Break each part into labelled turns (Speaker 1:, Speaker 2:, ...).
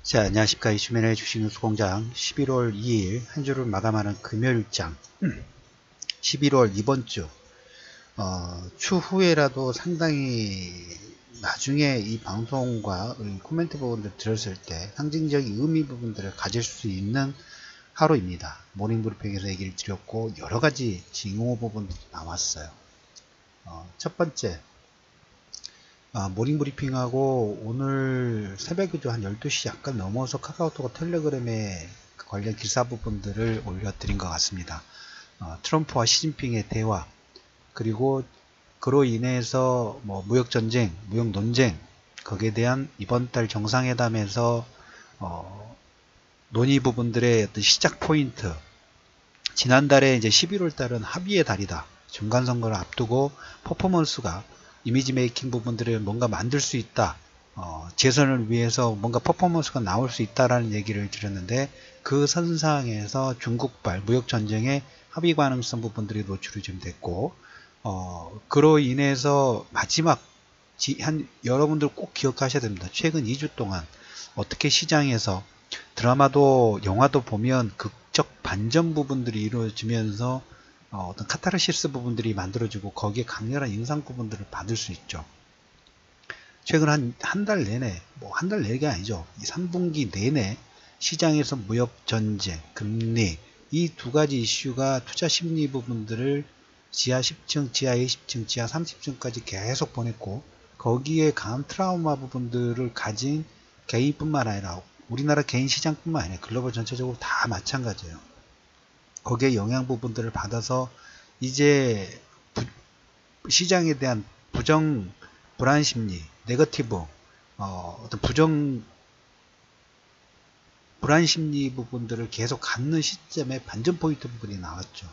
Speaker 1: 자, 안녕하십니까. 이슈맨의 주식뉴스 공장 11월 2일 한 주를 마감하는 금요일장 11월 이번 주 추후에라도 상당히 나중에 이 방송과 코멘트 부분들 들었을 때 상징적인 의미 부분들을 가질 수 있는 하루입니다. 모닝브리핑에서 얘기를 드렸고 여러가지 징후 부분들이 나왔어요. 첫 번째, 모닝브리핑하고 오늘 새벽이죠. 한 12시 약간 넘어서 카카오톡 텔레그램에 관련 기사 부분들을 올려드린 것 같습니다. 트럼프와 시진핑의 대화, 그리고 그로 인해서 무역전쟁, 무역논쟁, 거기에 대한 이번 달 정상회담에서 논의 부분들의 어떤 시작 포인트, 지난달에 이제 11월 달은 합의의 달이다. 중간선거를 앞두고 퍼포먼스가 이미지 메이킹 부분들을 뭔가 만들 수 있다. 재선을 위해서 뭔가 퍼포먼스가 나올 수 있다라는 얘기를 드렸는데 그 선상에서 중국발 무역전쟁의 합의 가능성 부분들이 노출이 좀 됐고 그로 인해서 마지막 여러분들 꼭 기억하셔야 됩니다. 최근 2주 동안 어떻게 시장에서 드라마도 영화도 보면 극적 반전 부분들이 이루어지면서 어떤 카타르시스 부분들이 만들어지고 거기에 강렬한 인상 부분들을 받을 수 있죠. 최근 한 달 내내, 한 달 내내 아니죠. 이 3분기 내내 시장에서 무역 전쟁, 금리 이 두 가지 이슈가 투자 심리 부분들을 지하 10층, 지하 20층, 지하 30층까지 계속 보냈고 거기에 강한 트라우마 부분들을 가진 개인뿐만 아니라 우리나라 개인 시장뿐만 아니라 글로벌 전체적으로 다 마찬가지예요. 거기에 영향 부분들을 받아서 이제 시장에 대한 불안 심리, 네거티브, 어떤 불안 심리 부분들을 계속 갖는 시점에 반전 포인트 부분이 나왔죠.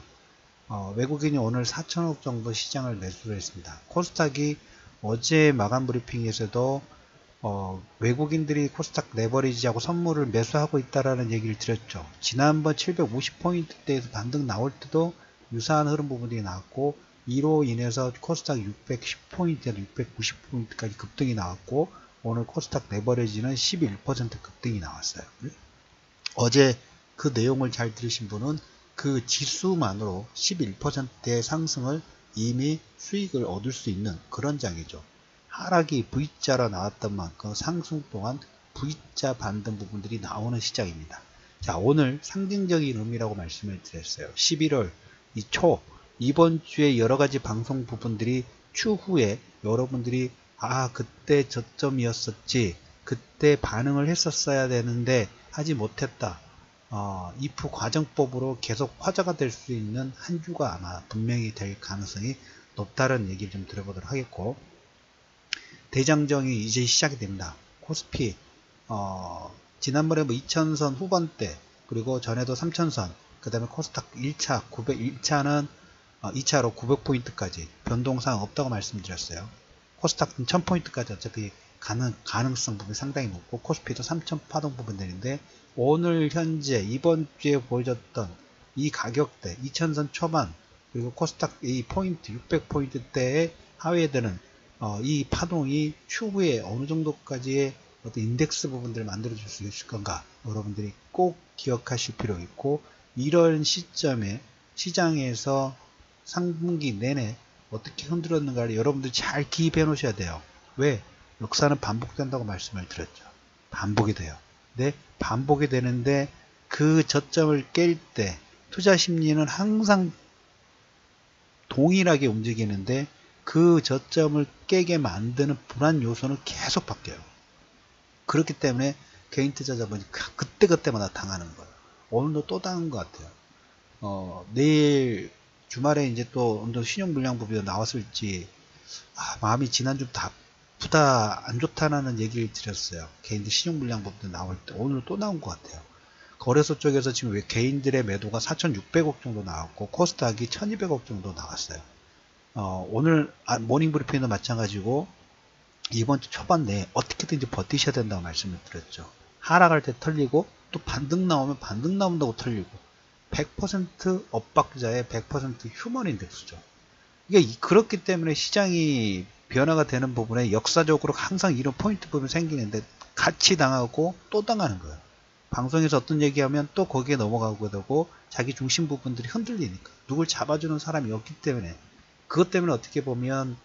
Speaker 1: 외국인이 오늘 4천억 정도 시장을 매수를 했습니다. 코스닥이 어제 마감 브리핑에서도 외국인들이 코스닥 레버리지하고 선물을 매수하고 있다라는 얘기를 드렸죠. 지난번 750포인트대에서 반등 나올 때도 유사한 흐름 부분이 나왔고 이로 인해서 코스닥 610포인트에서 690포인트까지 급등이 나왔고 오늘 코스닥 레버리지는 11% 급등이 나왔어요. 어제 그 내용을 잘 들으신 분은 그 지수만으로 11%의 상승을 이미 수익을 얻을 수 있는 그런 장이죠. 하락이 V자로 나왔던 만큼 상승 동안 V자 반등 부분들이 나오는 시장입니다. 자, 오늘 상징적인 의미라고 말씀을 드렸어요. 11월 초 이번 주에 여러가지 방송 부분들이 추후에 여러분들이 그때 저점이었었지 그때 반응을 했었어야 되는데 하지 못했다. if 과정법으로 계속 화제가 될 수 있는 한 주가 아마 분명히 될 가능성이 높다는 얘기를 좀 드려보도록 하겠고 대장정이 이제 시작이 됩니다. 코스피 지난번에 2000선 후반대 그리고 전에도 3000선 그 다음에 코스닥 1차 1차는 2차로 900포인트까지 변동사항 없다고 말씀드렸어요. 코스닥은 1000포인트까지 어차피 가능성 부분이 상당히 높고 코스피도 3000 파동 부분들인데 오늘 현재 이번 주에 보여줬던 이 가격대 2000선 초반 그리고 코스닥 이 포인트 600포인트대에 하회에 드는 이 파동이 추후에 어느 정도까지의 어떤 인덱스 부분들을 만들어 줄 수 있을 건가 여러분들이 꼭 기억하실 필요 있고 이런 시점에 시장에서 상분기 내내 어떻게 흔들었는가를 여러분들이 잘 기입해 놓으셔야 돼요. 왜? 역사는 반복된다고 말씀을 드렸죠. 반복이 돼요. 네, 반복이 되는데 그 저점을 깰 때 투자 심리는 항상 동일하게 움직이는데 그 저점을 깨게 만드는 불안 요소는 계속 바뀌어요. 그렇기 때문에 개인 투자자분이 그때그때마다 당하는 거예요. 오늘도 또 당한 것 같아요. 내일 주말에 이제 또 어느 정도 신용불량 부분이 나왔을지 마음이 지난주 다 아프다 안 좋다라는 얘기를 드렸어요. 개인들 신용불량 부분도 나올 때 오늘 또 나온 것 같아요. 거래소 쪽에서 지금 왜 개인들의 매도가 4,600억 정도 나왔고 코스닥이 1,200억 정도 나왔어요. 오늘 모닝브리핑도 마찬가지고 이번 주 초반 내에 어떻게든지 버티셔야 된다고 말씀을 드렸죠. 하락할 때 털리고 또 반등 나오면 반등 나온다고 털리고 100% 엇박자의 100% 휴먼 인덱스죠. 이게 그렇기 때문에 시장이 변화가 되는 부분에 역사적으로 항상 이런 포인트 부분이 생기는데 같이 당하고 또 당하는 거예요. 방송에서 어떤 얘기하면 또 거기에 넘어가고 되고 자기 중심 부분들이 흔들리니까 누굴 잡아주는 사람이 없기 때문에 그것 때문에 어떻게 보면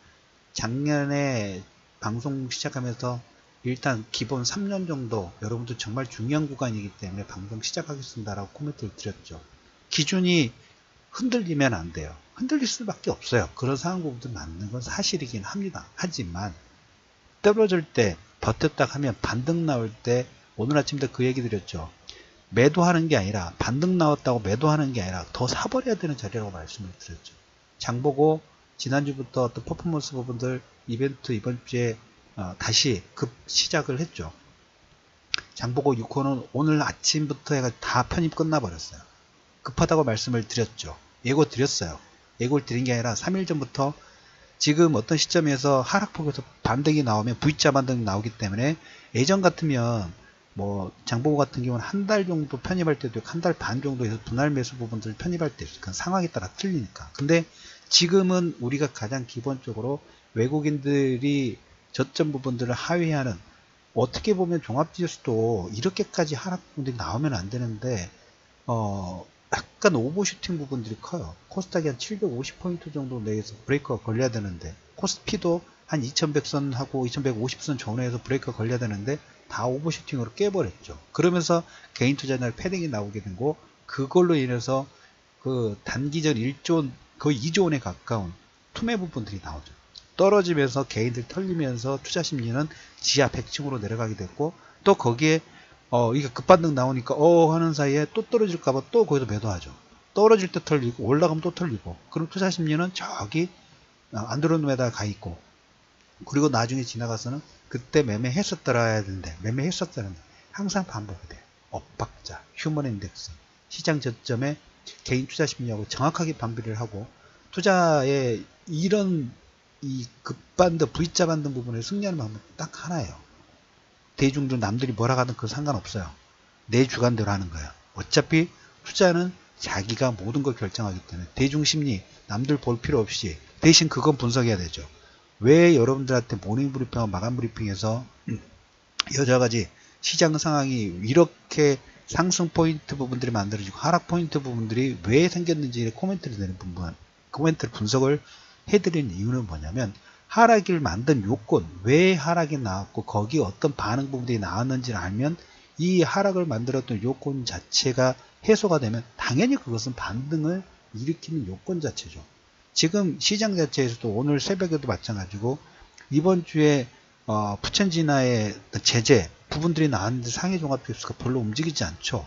Speaker 1: 작년에 방송 시작하면서 일단 기본 3년 정도 여러분들 정말 중요한 구간이기 때문에 방송 시작하겠습니다 라고 코멘트를 드렸죠. 기준이 흔들리면 안 돼요. 흔들릴 수밖에 없어요. 그런 상황 부분도 맞는 건 사실이긴 합니다. 하지만 떨어질 때 버텼다 하면 반등 나올 때 오늘 아침도 그 얘기 드렸죠. 매도하는 게 아니라 반등 나왔다고 매도하는 게 아니라 더 사버려야 되는 자리라고 말씀을 드렸죠. 장보고 지난주부터 어떤 퍼포먼스 부분들 이벤트 이번 주에 다시 급 시작을 했죠. 장보고 6호는 오늘 아침부터 해가 다 편입 끝나버렸어요. 급하다고 말씀을 드렸죠. 예고 드렸어요. 예고를 드린 게 아니라 3일 전부터 지금 어떤 시점에서 하락폭에서 반등이 나오면 V자 반등이 나오기 때문에 예전 같으면 뭐 장보고 같은 경우는 한 달 정도 편입할 때도 있고 한 달 반 정도에서 분할 매수 부분들을 편입할 때 있어요. 상황에 따라 틀리니까. 근데 지금은 우리가 가장 기본적으로 외국인들이 저점 부분들을 하회하는 어떻게 보면 종합지수도 이렇게까지 하락 부분들이 나오면 안 되는데 약간 오버슈팅 부분들이 커요. 코스닥이 한 750포인트 정도 내에서 브레이크가 걸려야 되는데 코스피도 한 2100선하고 2150선 전후에서 브레이크가 걸려야 되는데 다 오버슈팅으로 깨버렸죠. 그러면서 개인 투자자들 패딩이 나오게 된 거 그걸로 인해서 그 단기전 1조 거의 2조 원에 가까운 투매 부분들이 나오죠. 떨어지면서 개인들 털리면서 투자 심리는 지하 100층으로 내려가게 됐고 또 거기에 이게 급반등 나오니까 하는 사이에 또 떨어질까봐 또 거기서 매도하죠. 떨어질 때 털리고 올라가면 또 털리고 그럼 투자 심리는 저기 안드로메다 가 있고 그리고 나중에 지나가서는 그때 매매했었더라 되는데 매매했었다는데 항상 반복이 돼요. 엇박자, 휴먼 인덱스, 시장 저점에 개인 투자 심리하고 정확하게 반비를 하고 투자의 이런 이 급반등, V자 반등 부분에 승리하는 방법 딱 하나예요. 대중들 남들이 뭐라 하든 그 상관없어요. 내 주관대로 하는 거야. 어차피 투자는 자기가 모든 걸 결정하기 때문에 대중 심리 남들 볼 필요 없이 대신 그건 분석해야 되죠. 왜 여러분들한테 모닝 브리핑하고 마감 브리핑에서 여러 가지 시장 상황이 이렇게 상승 포인트 부분들이 만들어지고 하락 포인트 부분들이 왜 생겼는지 코멘트를 내는 부분, 코멘트를 분석을 해드리는 이유는 뭐냐면 하락을 만든 요건, 왜 하락이 나왔고 거기에 어떤 반응 부분들이 나왔는지를 알면 이 하락을 만들었던 요건 자체가 해소가 되면 당연히 그것은 반등을 일으키는 요건 자체죠. 지금 시장 자체에서도 오늘 새벽에도 마찬가지고 이번 주에 부천진화의 제재 부분들이 나왔는데 상해종합지수가 별로 움직이지 않죠.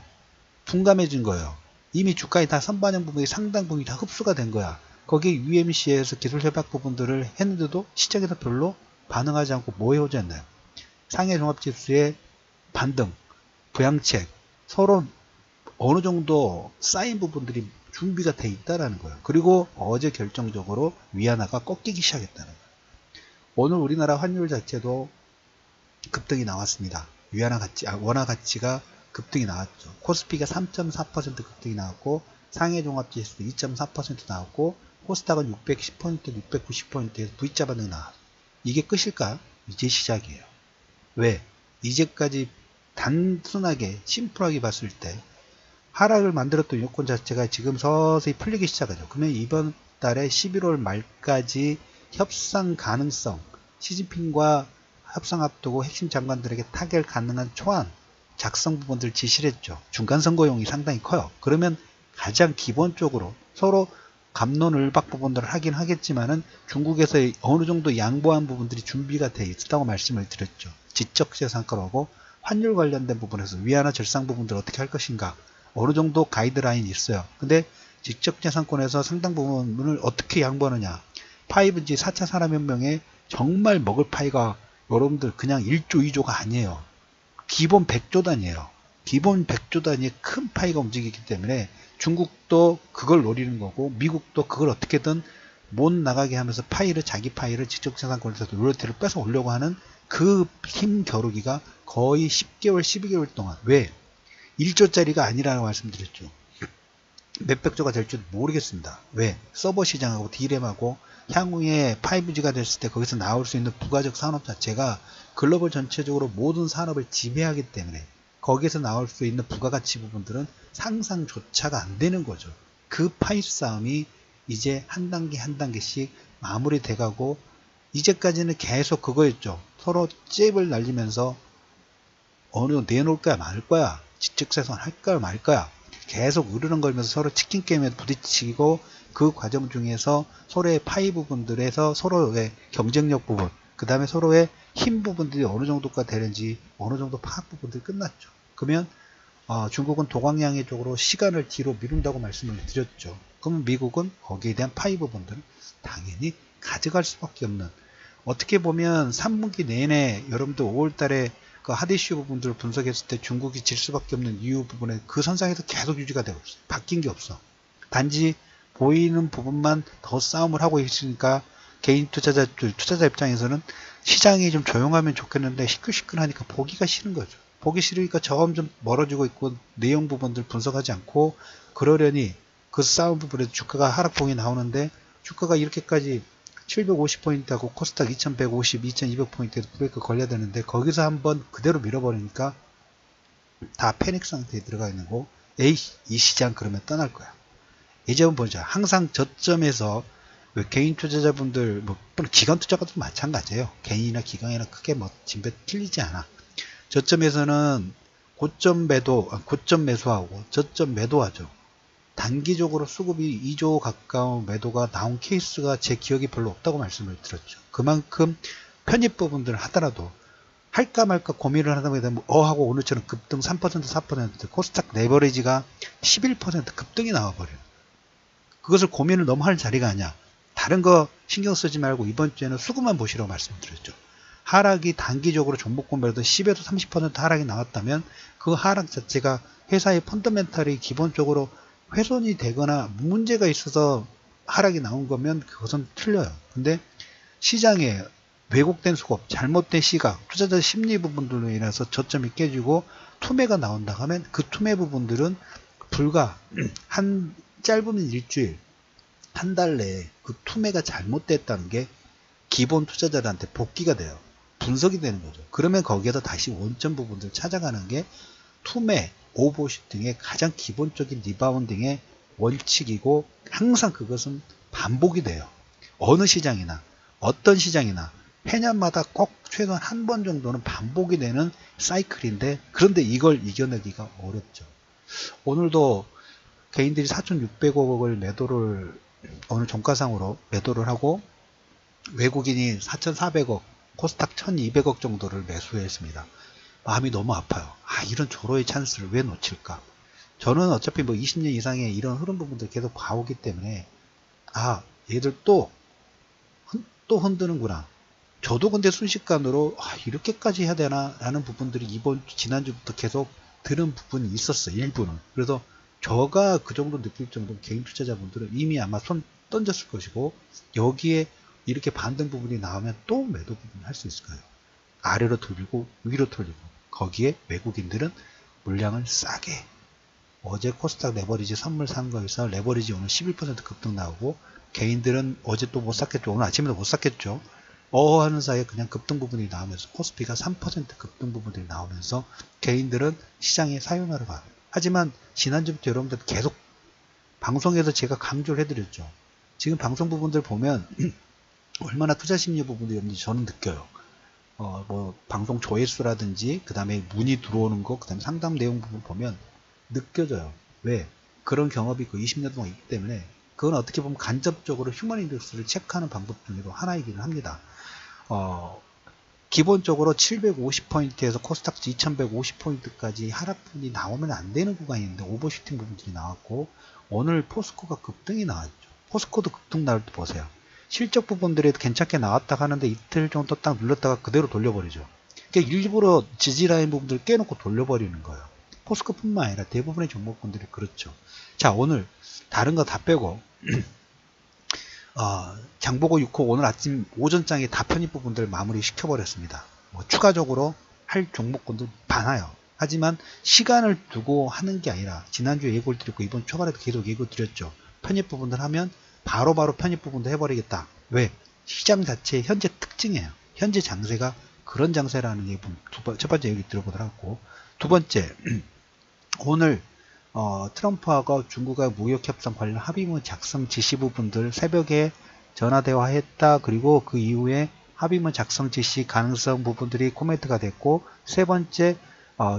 Speaker 1: 둔감해진 거예요. 이미 주가에 다 선반영 부분이 상당 부분이 다 흡수가 된 거야. 거기에 UMC에서 기술 협약 부분들을 했는데도 시장에서 별로 반응하지 않고 뭐 해오졌나요? 상해종합지수의 반등, 부양책 서로 어느 정도 쌓인 부분들이 준비가 돼 있다라는 거예요. 그리고 어제 결정적으로 위안화가 꺾이기 시작했다는 거예요. 오늘 우리나라 환율 자체도 급등이 나왔습니다. 원화 가치가 급등이 나왔죠. 코스피가 3.4% 급등이 나왔고 상해종합지수도 2.4% 나왔고 코스닥은 610포인트, 690포인트에서 V자 반등 나왔어요. 이게 끝일까요? 이제 시작이에요. 왜? 이제까지 단순하게 심플하게 봤을 때 하락을 만들었던 요건 자체가 지금 서서히 풀리기 시작하죠. 그러면 이번 달에 11월 말까지 협상 가능성, 시진핑과 협상 앞두고 핵심 장관들에게 타결 가능한 초안 작성 부분들 지시를 했죠. 중간선거용이 상당히 커요. 그러면 가장 기본적으로 서로 갑론을박 부분들을 하긴 하겠지만은 중국에서 어느 정도 양보한 부분들이 준비가 돼 있다고 말씀을 드렸죠. 지적재산가하고 환율 관련된 부분에서 위안화 절상 부분들 어떻게 할 것인가 어느 정도 가이드라인이 있어요. 근데 지적재산권에서 상당 부분을 어떻게 양보하느냐 5G 4차 산업혁명에 정말 먹을 파이가 여러분들 그냥 1조 2조가 아니에요. 기본 100조 단위에요. 기본 100조 단위의 큰 파이가 움직이기 때문에 중국도 그걸 노리는 거고 미국도 그걸 어떻게든 못 나가게 하면서 자기 파이를 지적재산권에서 로열티를 뺏어 오려고 하는 그 힘 겨루기가 거의 10개월 12개월 동안 왜 1조짜리가 아니라고 말씀드렸죠. 몇백조가 될지 모르겠습니다. 왜? 서버 시장하고 D램하고 향후에 5G가 됐을 때 거기서 나올 수 있는 부가적 산업 자체가 글로벌 전체적으로 모든 산업을 지배하기 때문에 거기에서 나올 수 있는 부가가치 부분들은 상상조차가 안 되는 거죠. 그 파이 싸움이 이제 한 단계 한 단계씩 마무리돼 가고, 이제까지는 계속 그거였죠. 서로 잽을 날리면서 어느 내놓을 거야 말 거야, 지적재산 할 거야 말 거야, 계속 으르렁 걸면서 서로 치킨 게임에 부딪히고, 그 과정 중에서 서로의 파이 부분들에서 서로의 경쟁력 부분, 그 다음에 서로의 힘 부분들이 어느 정도가 되는지, 어느 정도 파악 부분들이 끝났죠. 그러면 중국은 도광양의 쪽으로 시간을 뒤로 미룬다고 말씀을 드렸죠. 그럼 미국은 거기에 대한 파이 부분들은 당연히 가져갈 수밖에 없는, 어떻게 보면 3분기 내내 여러분들 5월달에 그 하디슈 부분들을 분석했을 때 중국이 질 수밖에 없는 이유 부분에 그 선상에서 계속 유지가 되고 있어요. 바뀐 게 없어. 단지 보이는 부분만 더 싸움을 하고 있으니까 개인 투자자 입장에서는 시장이 좀 조용하면 좋겠는데 시끌시끌하니까 보기가 싫은 거죠. 보기 싫으니까 점점 멀어지고 있고, 내용 부분들 분석하지 않고 그러려니 그 싸움 부분에서 주가가 하락폭이 나오는데, 주가가 이렇게까지 750포인트하고 코스닥 2150, 2200포인트에도 브레이크 걸려야 되는데 거기서 한번 그대로 밀어버리니까 다 패닉 상태에 들어가 있는 거. 에이, 이 시장 그러면 떠날 거야. 이제 한번 보자. 항상 저점에서 개인 투자자분들, 뭐 기관 투자가도 마찬가지예요. 개인이나 기관이나 크게 뭐 진배 틀리지 않아. 저점에서는 고점 매수하고 저점 매도하죠. 단기적으로 수급이 2조 가까운 매도가 나온 케이스가 제 기억이 별로 없다고 말씀을 드렸죠. 그만큼 편입 부분들을 하더라도 할까 말까 고민을 하다 보면 하고 오늘처럼 급등 3% 4% 코스닥 레버리지가 11% 급등이 나와버려요. 그것을 고민을 너무 할 자리가 아니야. 다른 거 신경 쓰지 말고 이번 주에는 수급만 보시라고 말씀드렸죠. 하락이 단기적으로 종목군별로 10에서 30% 하락이 나왔다면 그 하락 자체가 회사의 펀더멘탈이 기본적으로 훼손이 되거나 문제가 있어서 하락이 나온 거면 그것은 틀려요. 근데 시장에 왜곡된 수급, 잘못된 시각, 투자자 심리 부분들로 인해서 저점이 깨지고 투매가 나온다 하면 그 투매 부분들은 불과 한 짧으면 일주일, 한 달 내에 그 투매가 잘못됐다는 게 기본 투자자들한테 복귀가 돼요. 분석이 되는 거죠. 그러면 거기에서 다시 원점 부분들 찾아가는 게 투매, 오버슛 등의 가장 기본적인 리바운딩의 원칙이고, 항상 그것은 반복이 돼요. 어느 시장이나 어떤 시장이나 해년마다 꼭 최소한 한 번 정도는 반복이 되는 사이클인데, 그런데 이걸 이겨내기가 어렵죠. 오늘도 개인들이 4,600억을 매도를 오늘 종가상으로 매도를 하고, 외국인이 4,400억, 코스닥 1,200억 정도를 매수했습니다. 마음이 너무 아파요. 이런 조로의 찬스를 왜 놓칠까? 저는 어차피 뭐 20년 이상의 이런 흐름 부분들 계속 봐오기 때문에, 얘들 또 흔드는구나. 저도 근데 순식간으로 이렇게까지 해야 되나 라는 부분들이 지난주부터 계속 들은 부분이 있었어요. 일부는. 그래서 저가 그 정도 느낄 정도 개인 투자자분들은 이미 아마 손 던졌을 것이고, 여기에 이렇게 반등 부분이 나오면 또 매도 부분을 할 수 있을 거예요. 아래로 돌리고 위로 돌리고, 거기에 외국인들은 물량을 싸게, 어제 코스닥 레버리지 선물 산 거에서 레버리지 오늘 11% 급등 나오고, 개인들은 어제 또 못 샀겠죠. 오늘 아침에도 못 샀겠죠. 하는 사이에 그냥 급등 부분이 나오면서 코스피가 3% 급등 부분들이 나오면서 개인들은 시장에 사용하러 가요. 하지만 지난주부터 여러분들 계속 방송에서 제가 강조를 해드렸죠. 지금 방송 부분들 보면 얼마나 투자 심리 부분들이 있는지 저는 느껴요. 뭐 방송 조회수라든지 그 다음에 문의 들어오는 거, 그 다음에 상담 내용 부분 보면 느껴져요. 왜? 그런 경험이 그 20년 동안 있기 때문에. 그건 어떻게 보면 간접적으로 휴먼 인덱스를 체크하는 방법 중에도 하나이기는 합니다. 기본적으로 750포인트에서 코스닥 2150포인트까지 하락분이 나오면 안 되는 구간인데 오버슈팅 부분들이 나왔고, 오늘 포스코가 급등이 나왔죠. 포스코도 급등 나올 때 보세요. 실적 부분들이 괜찮게 나왔다 하는데 이틀 정도 딱 눌렀다가 그대로 돌려버리죠. 그러니까 일부러 지지라인 부분들을 깨놓고 돌려버리는 거예요. 포스코뿐만 아니라 대부분의 종목군들이 그렇죠. 자, 오늘 다른 거 다 빼고 장보고 6호 오늘 아침 오전장에 다 편입 부분들 마무리 시켜버렸습니다. 뭐 추가적으로 할 종목군들 많아요. 하지만 시간을 두고 하는 게 아니라, 지난주에 예고를 드렸고 이번 초반에도 계속 예고 드렸죠. 편입 부분들 하면 바로바로 편입 부분도 해버리겠다. 왜? 시장 자체의 현재 특징이에요. 현재 장세가 그런 장세라는 게 첫 번째 얘기 들어보더라고. 두 번째, 오늘 트럼프하고 중국의 무역협상 관련 합의문 작성 지시 부분들 새벽에 전화대화했다. 그리고 그 이후에 합의문 작성 지시 가능성 부분들이 코멘트가 됐고, 세 번째,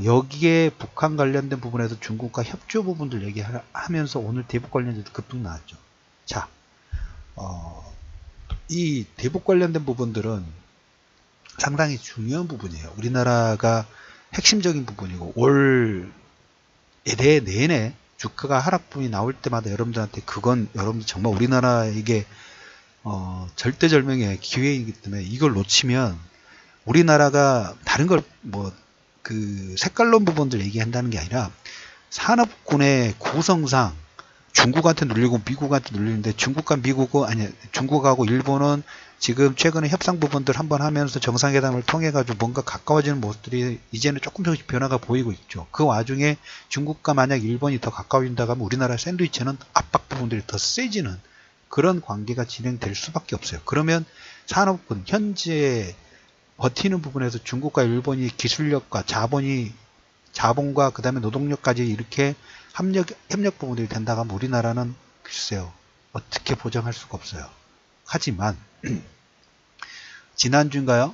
Speaker 1: 여기에 북한 관련된 부분에서 중국과 협조 부분들 얘기하면서 오늘 대북 관련돼서 급등 나왔죠. 자, 이 대북 관련된 부분들은 상당히 중요한 부분이에요. 우리나라가 핵심적인 부분이고, 올 내내 주가가 하락분이 나올 때마다 여러분들한테 그건 여러분들 정말 우리나라에게 절대절명의 기회이기 때문에 이걸 놓치면 우리나라가 다른 걸 그 색깔론 부분들 얘기한다는 게 아니라 산업군의 구성상 중국한테 눌리고 미국한테 눌리는데 중국하고 일본은 지금 최근에 협상 부분들 한번 하면서 정상회담을 통해 가지고 뭔가 가까워지는 모습들이 이제는 조금씩 변화가 보이고 있죠. 그 와중에 중국과 만약 일본이 더 가까워진다고 하면 우리나라 샌드위치는 압박 부분들이 더 세지는 그런 관계가 진행될 수밖에 없어요. 그러면 산업군 현재 버티는 부분에서 중국과 일본이 기술력과 자본과 그 다음에 노동력까지 이렇게 협력 부분들이 된다고 하면 우리나라는 글쎄요, 어떻게 보장할 수가 없어요. 하지만 지난주인가요?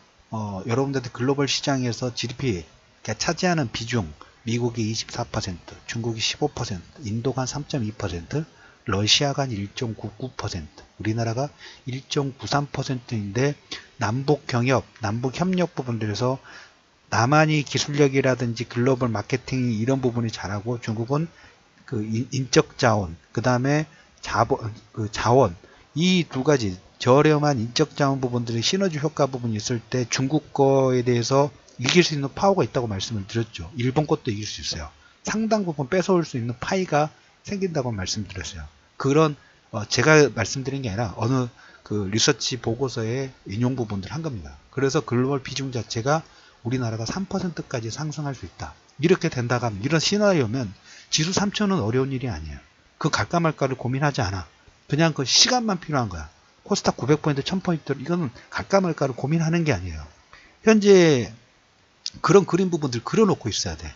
Speaker 1: 여러분들한테 글로벌 시장에서 GDP 차지하는 비중 미국이 24%, 중국이 15%, 인도가 한 3.2%, 러시아가 한 1.99%, 우리나라가 1.93%인데 남북 경협, 남북 협력 부분들에서 남한이 기술력이라든지 글로벌 마케팅 이런 부분이 잘하고 중국은 그 인적 자원, 그 다음에 자원 이 두 가지 저렴한 인적 자원 부분들의 시너지 효과 부분이 있을 때 중국 거에 대해서 이길 수 있는 파워가 있다고 말씀을 드렸죠. 일본 것도 이길 수 있어요. 상당 부분 뺏어올 수 있는 파이가 생긴다고 말씀드렸어요. 그런 제가 말씀드린 게 아니라 어느 그 리서치 보고서에 인용 부분들 한 겁니다. 그래서 글로벌 비중 자체가 우리나라가 3%까지 상승할 수 있다. 이렇게 된다고 하면 이런 시나리오면 지수 3,000은 어려운 일이 아니에요. 그 갈까 말까를 고민하지 않아. 그냥 그 시간만 필요한 거야. 코스닥 900포인트, 1000포인트 이거는 갈까 말까를 고민하는 게 아니에요. 현재 그런 그림 부분들 그려놓고 있어야 돼.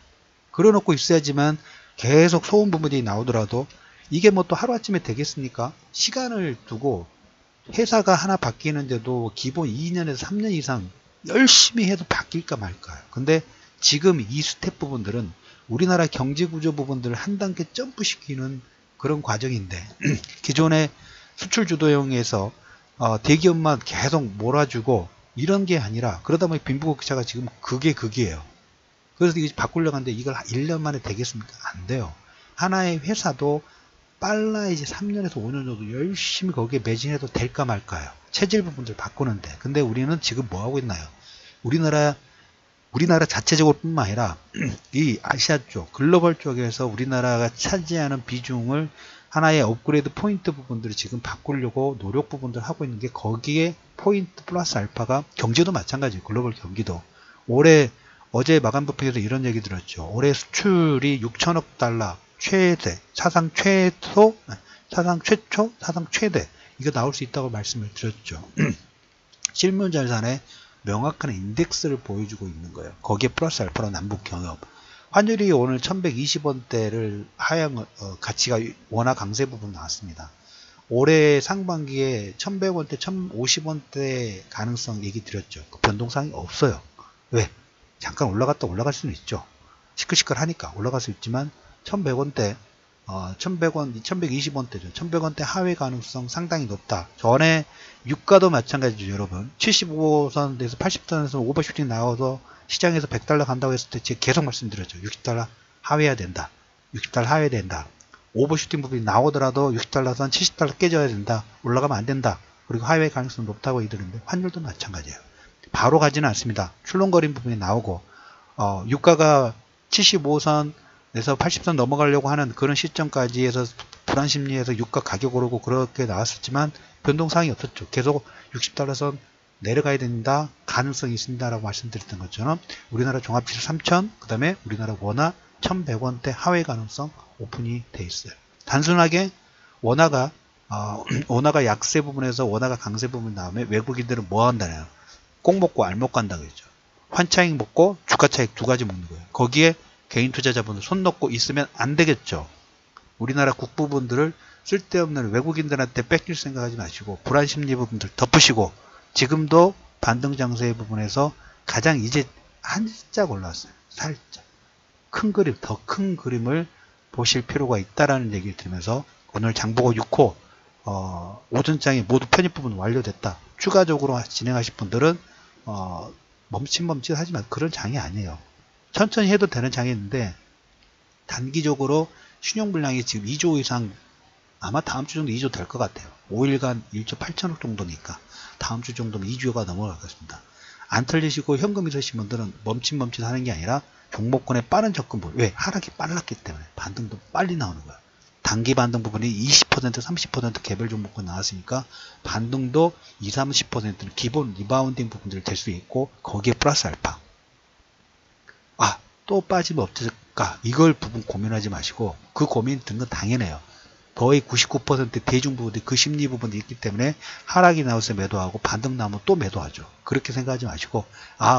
Speaker 1: 그려놓고 있어야지만 계속 소음 부분이 나오더라도 이게 뭐 또 하루아침에 되겠습니까? 시간을 두고 회사가 하나 바뀌는데도 기본 2년에서 3년 이상 열심히 해도 바뀔까 말까요. 근데 지금 이 스텝 부분들은 우리나라 경제구조 부분들을 한 단계 점프시키는 그런 과정인데 기존의 수출주도형에서 대기업만 계속 몰아주고 이런 게 아니라 그러다 보니 빈부격차가 지금 극이에요. 그래서 이게 바꾸려고 하는데 이걸 1년 만에 되겠습니까? 안 돼요. 하나의 회사도 빨라야지 3년에서 5년 정도 열심히 거기에 매진해도 될까 말까요. 체질 부분들 바꾸는데. 근데 우리는 지금 뭐 하고 있나요? 우리나라 자체적으로 뿐만 아니라 이 아시아 쪽, 글로벌 쪽에서 우리나라가 차지하는 비중을 하나의 업그레이드 포인트 부분들을 지금 바꾸려고 노력 부분들 하고 있는 게 거기에 포인트 플러스 알파가 경제도 마찬가지예요. 글로벌 경기도. 어제 마감 브리핑에서 이런 얘기 들었죠. 올해 수출이 6천억 달러 최대, 사상 최초, 사상 최대 이거 나올 수 있다고 말씀을 드렸죠. 실물자산의 명확한 인덱스를 보여주고 있는 거예요. 거기에 플러스 알파로 남북 경협. 환율이 오늘 1120원대를 가치가 원화 강세 부분 나왔습니다. 올해 상반기에 1100원대, 1050원대 가능성 얘기 드렸죠. 그 변동사항이 없어요. 왜? 잠깐 올라갔다 올라갈 수는 있죠. 시끌시끌하니까 올라갈 수 있지만 1100원대, 1100원, 1120원대죠. 1100원대 하회 가능성 상당히 높다. 전에 유가도 마찬가지죠, 여러분. 75선에서 80선에서 오버슈팅 나와서 시장에서 100달러 간다고 했을 때 제가 계속 말씀드렸죠. 60달러 하회해야 된다. 60달러 하회해야 된다. 오버슈팅 부분이 나오더라도 60달러 선 70달러 깨져야 된다. 올라가면 안 된다. 그리고 하회 가능성 높다고 얘기드는데 환율도 마찬가지예요. 바로 가지는 않습니다. 출렁거린 부분이 나오고 유가가 75선에서 80선 넘어가려고 하는 그런 시점까지 해서 불안 심리에서 유가 가격 오르고 그렇게 나왔었지만 변동사항이 없었죠. 계속 60달러 선 내려가야 된다. 가능성이 있습니다라고 말씀드렸던 것처럼 우리나라 종합지수 3000, 그 다음에 우리나라 원화 1100원대 하회 가능성 오픈이 돼 있어요. 단순하게 원화가 원화가 약세 부분에서 원화가 강세 부분 나오면 외국인들은 뭐 한다나요? 꼭 먹고 알 먹고 한다고 했죠. 환차익 먹고 주가 차익 두 가지 먹는 거예요. 거기에 개인 투자자분들 손 넣고 있으면 안 되겠죠. 우리나라 국부분들을 쓸데없는 외국인들한테 뺏길 생각하지 마시고 불안 심리 부분들 덮으시고 지금도 반등 장세의 부분에서 가장 이제 한짝 올라왔어요. 살짝 큰 그림, 더 큰 그림을 보실 필요가 있다라는 얘기를 들으면서 오늘 장보고 6호 오전장이 모두 편입 부분 완료됐다. 추가적으로 진행하실 분들은 멈칫멈칫 하지만 그런 장이 아니에요. 천천히 해도 되는 장이었는데 단기적으로 신용 불량이 지금 2조 이상 아마 다음 주 정도 2조 될 것 같아요. 5일간 1조 8천억 정도니까 다음 주 정도면 2조가 넘어갈 것입니다. 안 털리시고 현금 있으신 분들은 멈칫멈칫 하는 게 아니라 종목권의 빠른 접근 부분. 왜? 하락이 빨랐기 때문에 반등도 빨리 나오는 거야. 단기 반등 부분이 20% 30% 개별 종목권 나왔으니까 반등도 20, 30%는 기본 리바운딩 부분들이 될 수 있고 거기에 플러스 알파. 또 빠지면 어떨까? 이걸 부분 고민하지 마시고 그 고민 든 건 당연해요. 거의 99% 대중 부분들이 그 심리 부분이 있기 때문에 하락이 나올 때 매도하고 반등 나오면 또 매도하죠. 그렇게 생각하지 마시고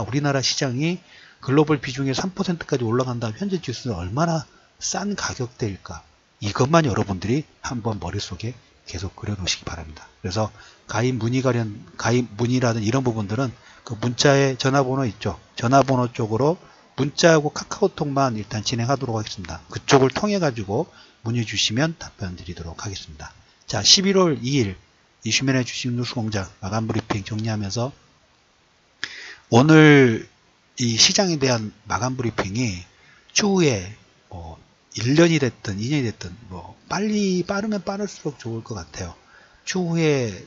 Speaker 1: 우리나라 시장이 글로벌 비중이 3%까지 올라간다면 현재 지수는 얼마나 싼 가격대일까? 이것만 여러분들이 한번 머릿속에 계속 그려놓으시기 바랍니다. 그래서 가입 문의라든 이런 부분들은 그 문자에 전화번호 있죠. 전화번호 쪽으로 문자하고 카카오톡만 일단 진행하도록 하겠습니다. 그쪽을 통해 가지고 문의 주시면 답변 드리도록 하겠습니다. 자, 11월 2일 이슈맨의 주식 뉴스공장 마감 브리핑 정리하면서 오늘 이 시장에 대한 마감 브리핑이 추후에 1년이 됐든 2년이 됐든 빠르면 빠를수록 좋을 것 같아요. 추후에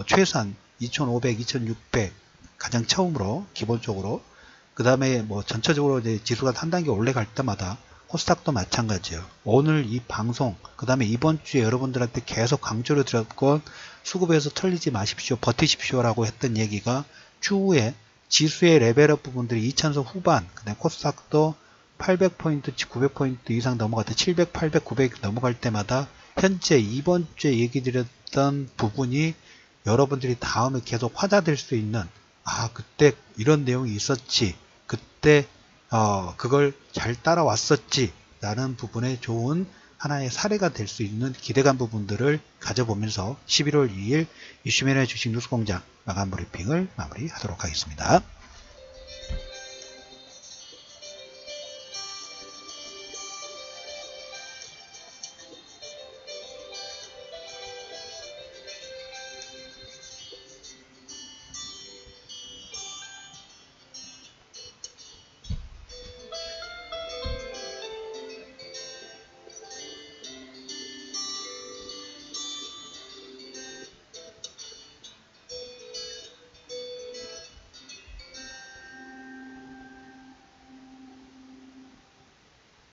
Speaker 1: 최소한 2500, 2600 가장 처음으로 기본적으로 그 다음에 전체적으로 이제 지수가 한 단계 올라갈 때마다 코스닥도 마찬가지예요. 오늘 이 방송, 그 다음에 이번 주에 여러분들한테 계속 강조를 드렸건 수급에서 털리지 마십시오, 버티십시오라고 했던 얘기가 추후에 지수의 레벨업 부분들이 2000선 후반, 그 다음에 코스닥도 800포인트, 900포인트 이상 넘어갈 때 700, 800, 900 넘어갈 때마다 현재 이번 주에 얘기 드렸던 부분이 여러분들이 다음에 계속 화자될 수 있는 그때 이런 내용이 있었지, 그때 그걸 잘 따라왔었지 라는 부분에 좋은 하나의 사례가 될 수 있는 기대감 부분들을 가져보면서 11월 2일 이슈맨의 주식 뉴스공장 마감 브리핑을 마무리하도록 하겠습니다.